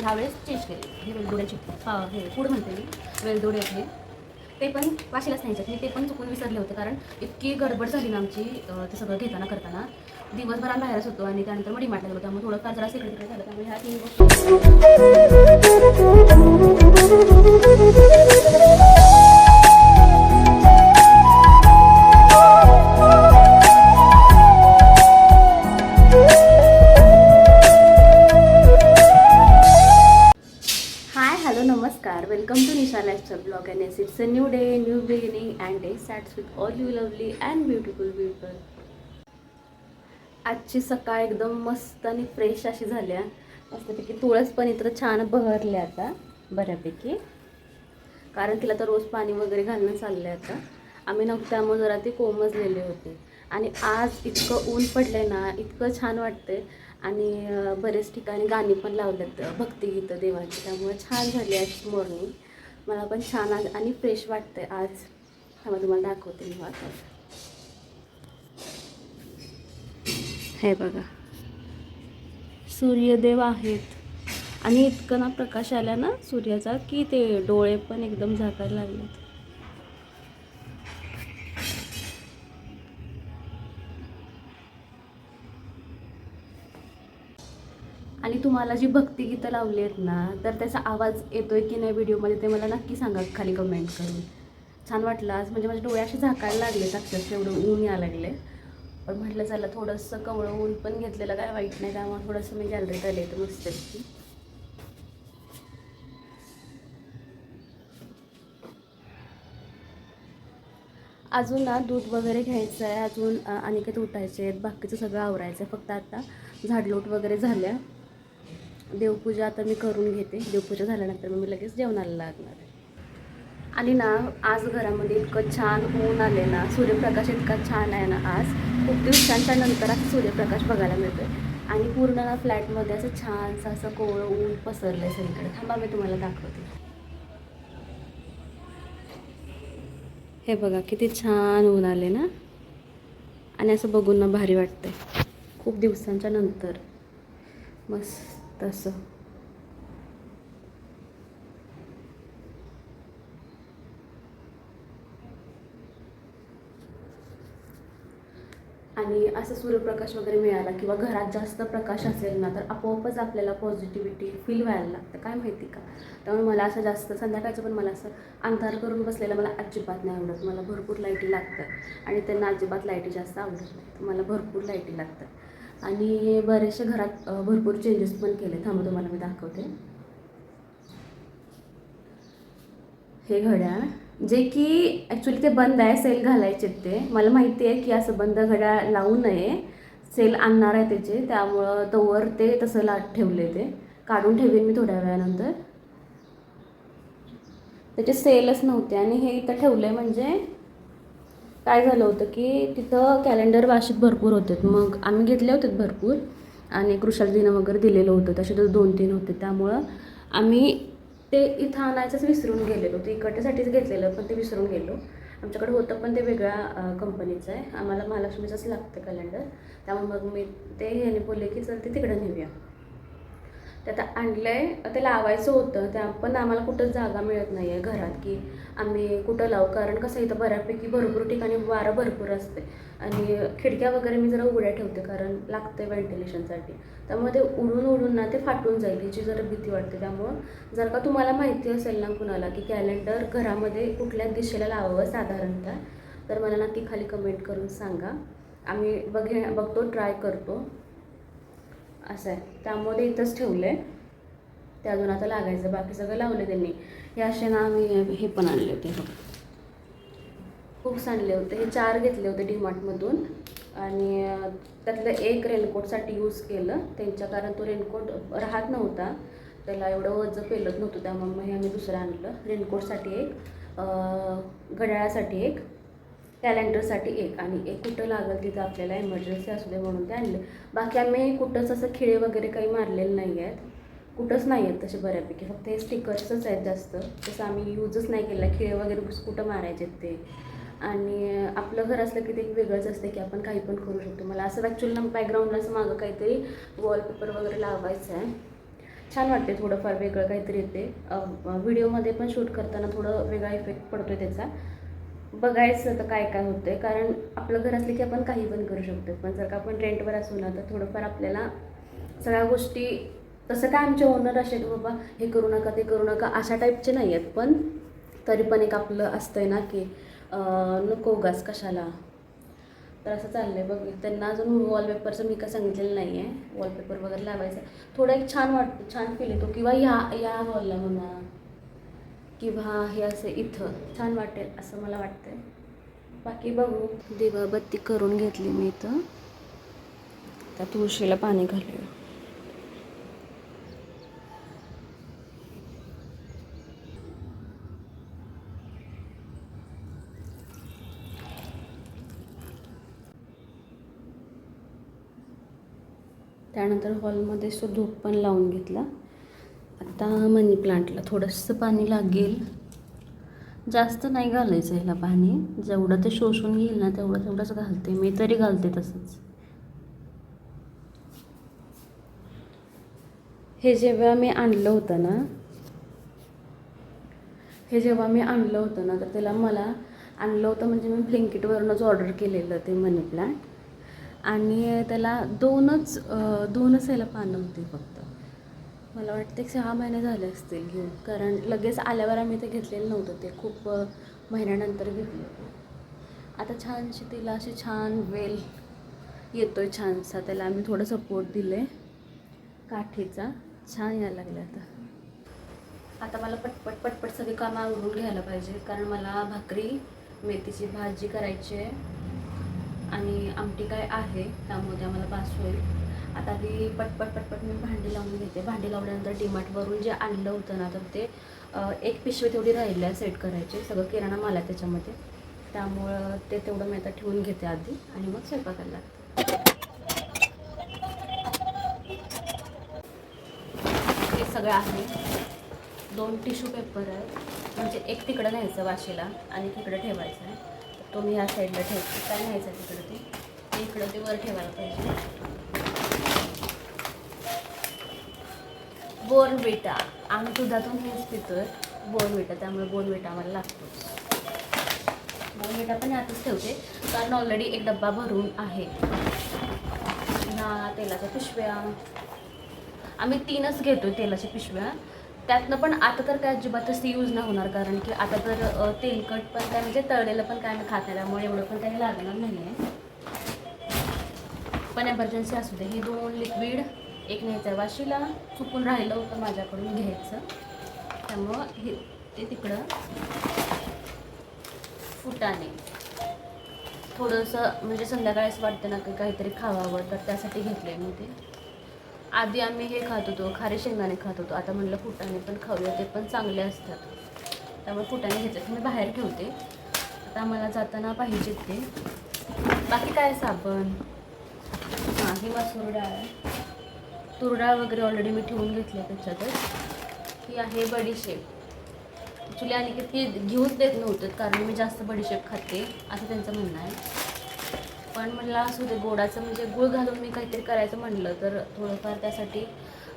ह्यावेळेस चेंज केले. हे वेलदोड्याचे हे फूड म्हणते मी, वेलदोडे हे ते पण वाशीलाच न्यायचे. मी ते पण चुकून विसरले होते, कारण इतकी गडबड झाली ना आमची ते सगळं घेताना करताना. दिवसभरात बाहेरच होतो आणि त्यानंतर मग डीमार्टला गेलो, त्यामुळे थोडंफार जरा सेक्रेटरी झालं. त्यामुळे ह्या 3 नमस्कार, welcome to Nisha lifestyle blog and it's a new day, new beginning and day starts with all you lovely and beautiful people. आजची सकाळ एकदम मस्त आणि फ्रेश अशी झाल्या. मस्तपैकी तुळस पण इथं छान बहरले आता बऱ्यापैकी, कारण तिला तर रोज पाणी वगैरे घालणं चाललं आहे आता. आम्ही नव्हतं त्यामुळे जरा ती कोमजलेले होते. आणि आज इतकं ऊन पडलं ना, इतकं छान वाटतंय. आणि बरेच ठिकाणी गाणी पण लावलेत, भक्तिगीतं देवाची, त्यामुळे छान झाली आज मॉर्निंग. मला पण छान आज आणि फ्रेश वाटतंय आज. त्यामुळे तुम्हाला दाखवते मी आता. हे बघा, सूर्यदेव आहेत आणि इतकं ना प्रकाश आला ना सूर्याचा की ते डोळे पण एकदम झाकायला लागलेत. आणि तुम्हाला जी भक्तिगीतं लावली आहेत ना, तर त्याचा आवाज येतोय की नाही व्हिडिओमध्ये ते मला नक्की सांगा खाली कमेंट करून. छान वाटलं आज, म्हणजे माझे डोळे असे झाकायला लागले अक्षरशः, एवढं ऊन यायला लागले. पण म्हटलं चला थोडंसं कवळं ऊन पण घेतलेलं काय वाईट नाही, त्यामुळे थोडंसं मी गॅलरीत आले तर मस्तपैकी. अजून ना दूध वगैरे घ्यायचं आहे, अजून अनिकेत उठायचे आहेत, बाकीचं सगळं आवरायचं आहे. फक्त आता झाडलोट वगैरे झाल्या. देवपूजा आता मी करून घेते. देवपूजा झाल्यानंतर मी लगेच जेवणाला लागणार आहे. आणि ना आज घरामध्ये इतकं छान ऊन आले ना, सूर्यप्रकाश इतका छान आहे ना आज. खूप दिवसांच्या नंतर आज सूर्यप्रकाश बघायला मिळतोय. आणि पूर्ण ना फ्लॅटमध्ये असं छानसं असं कोवळं ऊन पसरलं आहे सगळीकडे. थांबा मी तुम्हाला दाखवते. हे बघा किती छान ऊन आले ना, आणि असं बघून ना भारी वाटतंय खूप दिवसांच्या नंतर. मस्त असं. आणि असं सूर्यप्रकाश वगैरे मिळाला किंवा घरात जास्त प्रकाश असेल ना, तर आपोआपच आपल्याला पॉझिटिव्हिटी फील व्हायला लागतं, काय माहिती का. त्यामुळे मला असं जास्त संध्याकाळचं पण मला असं अंधार करून बसलेलं मला अजिबात नाही आवडत. मला भरपूर लाईटी लागतात आणि त्यांना अजिबात लाईटी जास्त आवडत नाही. मला भरपूर लाईटी लागतात. आणि बरेचसे घरात भरपूर चेंजेस पण केले. थांबा तुम्हाला मी दाखवते. हे घड्याळ जे की ॲक्च्युली ते बंद आहे, सेल घालायचे ते मला माहिती आहे की असं बंद घड्याळ लावू नये, सेल आणणार आहे त्याचे, त्यामुळं तोवर ते तसं ठेवले. ते काढून ठेवेन मी थोड्या वेळानंतर. त्याचे सेलच नव्हते आणि हे इथं ठेवलं आहे. म्हणजे काय झालं होतं की तिथं कॅलेंडर वाशीत भरपूर होते, मग आम्ही घेतले होते भरपूर आणि कृषाल दिनं वगैरे दिलेलं होतं, तसे तर 2-3 होते. त्यामुळं आम्ही ते इथं आणायचंच विसरून गेलेलो. ते इकडच्यासाठीच घेतलेलं पण ते विसरून गेलो. आमच्याकडे होतं पण ते वेगळ्या कंपनीचं आहे. आम्हाला महालक्ष्मीचंच लागतं कॅलेंडर, त्यामुळे मग मी ते ह्याने बोलले की चल ते तिकडं नेऊया. ते आता आणलं आहे, ते लावायचं होतं. त्या पण आम्हाला कुठंच जागा मिळत नाही आहे घरात की आम्ही कुठं लावू, कारण कसं इथं बऱ्यापैकी भरपूर ठिकाणी वारं भरपूर असते आणि खिडक्या वगैरे मी जरा उघड्या ठेवते, कारण लागते व्हेंटिलेशनसाठी. त्यामुळे ते उडून उडून ना ते फाटून जाईल याची जरा भीती वाटते. त्यामुळं जर का तुम्हाला माहिती असेल ना कुणाला की कॅलेंडर घरामध्ये कुठल्या दिशेला लावावं साधारणतः, तर मला नक्की खाली कमेंट करून सांगा. आम्ही बघतो, ट्राय करतो. असं आहे, त्यामुळे इथंच ठेवलं आहे. ते अजून आता लागायचं, बाकी सगळं लावलं त्यांनी. हे असे ना आम्ही हे पण आणले होते, खूप आणले होते. हे 4 घेतले होते डीमार्टमधून आणि त्यातलं एक रेनकोटसाठी यूज केलं त्यांच्या, कारण तो रेनकोट राहत नव्हता, त्याला एवढं वजन पेलत नव्हतं. त्यामुळे मग हे आम्ही दुसरं आणलं. रेनकोटसाठी एक, घड्याळासाठी एक, कॅलेंडरसाठी एक, आणि एक कुठं लागलं तिथं आपल्याला इमर्जन्सी असू दे म्हणून ते आणले. बाकी आम्ही कुठंच असं खिळे वगैरे काही मारलेले नाही आहेत, कुठंच नाही आहेत तसे बऱ्यापैकी. फक्त हे स्टिकर्सच आहेत जास्त, तसं आम्ही यूजच नाही केला. खिळे वगैरे कुठं मारायचे ते. आणि आपलं घर असलं की ते एक वेगळंच असतं की आपण काही पण करू शकतो. मला असं ॲक्च्युअली ना बॅकग्राऊंडला असं मागं काहीतरी वॉलपेपर वगैरे लावायचं आहे. छान वाटते, थोडंफार वेगळं काहीतरी येते. व्हिडिओमध्ये पण शूट करताना थोडं वेगळा इफेक्ट पडतो आहे त्याचा. बघायचं तर काय काय होतं आहे, कारण आपलं घर असले की आपण काही पण करू शकतो. पण जर का आपण रेंटवर असू ना तर थोडंफार आपल्याला सगळ्या गोष्टी, तसं काय आमचे ओनर असे की बाबा हे करू नका ते करू नका अशा टाईपचे नाही आहेत, पण तरी पण एक आपलं असतं आहे ना की नको उगाच कशाला. तर असं चाललं आहे बघ. त्यांना अजून वॉलपेपरचं मी काय सांगितलेलं नाही आहे, वॉलपेपर वगैरे लावायचं. थोडं एक छान वाटतं, छान फील येतो. किंवा या वॉलला म्हणा, किंवा हे असं इथं छान वाटेल असं मला वाटतंय. बाकी बघू. दिवाबत्ती करून घेतली मी इथं. त्या तुळशीला पाणी घालूया. त्यानंतर हॉलमध्ये सो धूप पण लावून घेतला. आता मनी प्लांटला थोडंसं पाणी लागेल. जास्त नाही घालायचं ह्याला पाणी, जेवढं ते शोषून घेईल ना तेवढंच घालते मी, तरी घालते तसंच. हे जेव्हा मी आणलं होतं ना तर त्याला मला आणलं होतं म्हणजे मी ब्लिंकिटवरूनच ऑर्डर केलेलं ते मनी प्लांट. आणि त्याला दोनच याला पानं होती फक्त. मला वाटते 6 महिने झाले असतील घेऊन, कारण लगेच आल्यावर आम्ही ते घेतलेलं नव्हतं, ते खूप महिन्यानंतर घेतलं होतं. आता छानशी तिला अशी छान वेल येतो आहे छानसा. त्याला आम्ही थोडं सपोर्ट दिले काठीचा, छान यायला लागलं. आता मला पटपट सगळी कामं आवरून घ्यायला पाहिजे, कारण मला भाकरी, मेथीची भाजी करायची आहे आणि आमटी काय आहे, त्यामुळे आम्हाला बास होईल. आता ती पटपट मी भांडी लावून घेते. भांडी लावल्यानंतर डीमार्टवरून जे आणलं होतं ना तर ते एक पिशवी तेवढी राहिली आहे सेट करायची. सगळं किराणा माल आहे त्याच्यामध्ये, त्यामुळं ते तेवढं मी आता ठेवून घेते आधी आणि मग स्वयंपाकाला लागते. हे सगळं आहे. 2 टिश्यू पेपर आहे, म्हणजे एक तिकडं न्यायचं वाशीला आणि तिकडं ठेवायचं आहे. तो मी ह्या साईडला ठेवते. काय न्यायचं आहे तिकडं ते इकडं ते वर ठेवायला पाहिजे. बोर्नविटा, आम्ही दुधातून हेच पितोय बोर्नविटा, त्यामुळे बोर्नविटा आम्हाला लागतोच. बोर्नविटा पण यातच ठेवते, कारण ऑलरेडी एक डब्बा भरून आहे. ह्या तेलाच्या पिशव्या आम्ही 3च घेतोय तेलाच्या पिशव्या. त्यातनं पण आता तर काय अजिबातच ती यूज नाही होणार, कारण की आता तर तेलकट पण काय म्हणजे तळलेलं पण काय मी खात नाही, त्यामुळे एवढं पण काही लागणार नाही आहे. पण एमर्जन्सी असू दे. ही 2 लिक्विड, एक न्यायचं वाशीला, चुकून राहिलं होतं माझ्याकडून घ्यायचं, त्यामुळं हे ते तिकडं. फुटाणे थोडंसं म्हणजे संध्याकाळीच वाटतं ना की काहीतरी खावावं, तर त्यासाठी घेतलं आहे मी ते. आधी आम्ही हे खात होतो, खारे शेंगदाणे खात होतो. आता म्हटलं फुटाणे पण खाऊया, ते पण चांगले असतात, त्यामुळे फुटाणे घेतले. मी बाहेर ठेवते, आता आम्हाला जाताना पाहिजेत ते. बाकी काय साबण, हां ही मसूर डाळ, तूर डाळ वगैरे ऑलरेडी मी ठेवून घेतली त्याच्यातच. ही आहे बडीशेप. ॲक्च्युली आणि की ती घेऊच देत नव्हतं, कारण मी जास्त बडीशेप खाते असं त्यांचं म्हणणं आहे. पण म्हणलं असू दे, गोडाचं म्हणजे गूळ घालून मी काहीतरी करायचं म्हटलं तर थोडंफार त्यासाठी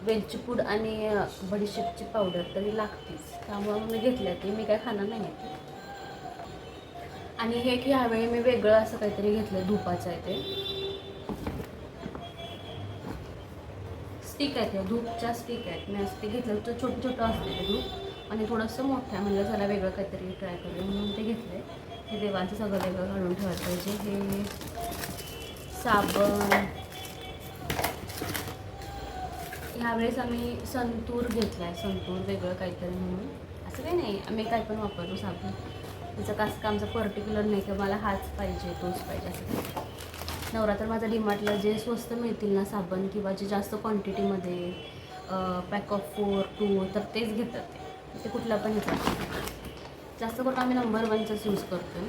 वेलची पूड आणि बडीशेपची पावडर तरी लागतेच, त्यामुळं मी घेतल्या. ती मी काय खाणार नाही आहे. आणि हे की ह्यावेळी मी वेगळं असं काहीतरी घेतलं, धुपाचं आहे ते. स्टिक आहेत, त्या धूपच्या स्टिक आहेत. मी असं ते घेतलं तर छोटं असते ते धूप, आणि थोडंसं मोठं आहे. म्हणलं चला वेगळं काहीतरी ट्राय करूया म्हणून ते घेतलं आहे. हे देवांचं सगळं वेगळं काढून ठेवायला पाहिजे. हे साबण, ह्यावेळेस आम्ही संतूर घेतला आहे, संतूर वेगळं काहीतरी म्हणून. असं काही नाही, आम्ही काय पण वापरतो साबण. त्याचं कसं का आमचं पर्टिक्युलर नाही की मला हाच पाहिजे तोच पाहिजे असं. नवरात्र माझा डीमार्टला जे स्वस्त मिळतील ना साबण, किंवा जे जास्त क्वांटिटीमध्ये पॅक ऑफ 4, 2 तर तेच घेतात ते कुठला पण येतात. जास्त करून आम्ही नंबर 1च यूज करतो.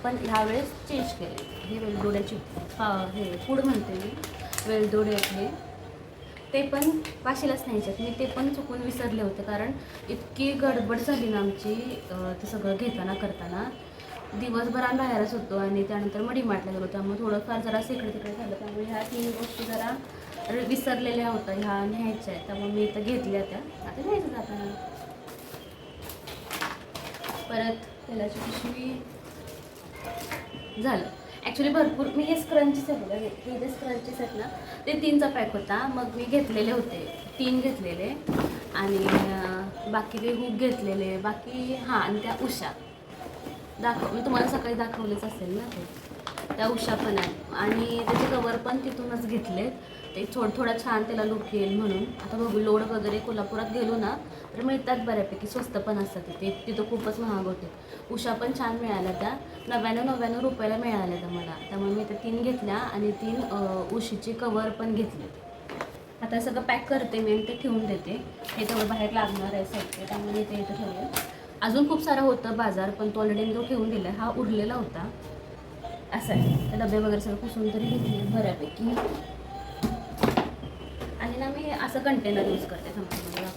पण ह्यावेळेस चेंज केले. हे वेलदोड्याची हे पूड म्हणते मी, वेलदोडे हे ते पण वाशीलाच न्यायच्यात. मी ते पण चुकून विसरले होते, कारण इतकी गडबड झाली ना आमची ते सगळं घेताना करताना. दिवसभर आम्ही बाहेरच होतो आणि त्यानंतर मग डीमार्टला गेलो, त्यामुळे थोडंफार जरा इकडे तिकडे झालं. त्यामुळे ह्या 3 गोष्टी जरा विसरलेल्या होत्या ह्या न्यायच्या आहेत, त्यामुळे मी इथं घेतल्या त्या. आता घ्यायचं जाताना. परत तेलाची पिशवी झालं. ॲक्च्युली भरपूर मी हे स्क्रंचीस आहे बघा, हे जे स्क्रंचीस आहेत ना ते 3चा पॅक होता. मग मी घेतलेले होते 3 घेतलेले आणि बाकी ते हुक घेतलेले, बाकी हां. आणि त्या उषा मी तुम्हाला सकाळी दाखवलेच असेल ना त्या उषा पण आहे. आणि त्याचे कवर पण तिथूनच घेतले. ते थोडा छान त्याला लुक येईल म्हणून. आता बघू लोड वगैरे कोल्हापुरात गेलो ना तर मिळतात बऱ्यापैकी, स्वस्त पण असतात तिथं खूपच महाग होते. उषा पण छान मिळाल्या, त्या 99 रुपयाला मिळाल्या त्या मला. त्यामुळे मी त्या 3 घेतल्या आणि 3 उशीचे कवर पण घेतले. आता सगळं पॅक करते मी आणि ते ठेवून देते. हे तेवढं बाहेर लागणार आहे साहित्य, त्यामुळे ते इथं ठेवलं. अजून खूप सारा होतं बाजार, पण तो ऑलरेडी मी ठेवून दिला. हा उरलेला होता. असं आहे. ते डबे वगैरे सगळं पुसून तरी घेतले बऱ्यापैकी. आणि ना मी असं कंटेनर यूज करते. मला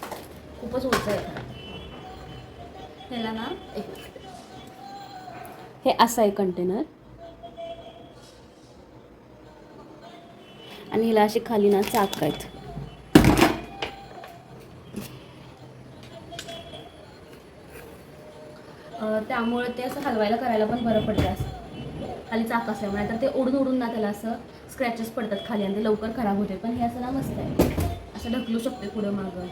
खूपच ओझं आहे खरं. ह्याला ना एक हे असं आहे कंटेनर आणि हिला अशी खाली ना चाक आहेत. त्यामुळे ते असं हलवायला करायला पण बरं पडतं असं खाली चाक असल्यामुळे. तर ते ओढून ना त्याला असं स्क्रॅचेस पडतात खाली आणि ते लवकर खराब होते. पण हे असं ना मस्त आहे, असं ढकलू शकते पुढं मागं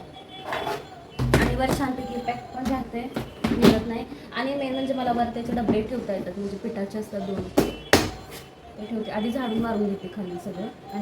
आणि वर छानपैकी पॅक पण राहते, मिळत नाही. आणि मेन म्हणजे मला वर त्याचे डबे ठेवता येतात, म्हणजे पिठाचे असतात 2 ते ठेवते. आधी झाडून मारून घेते खाली सगळं.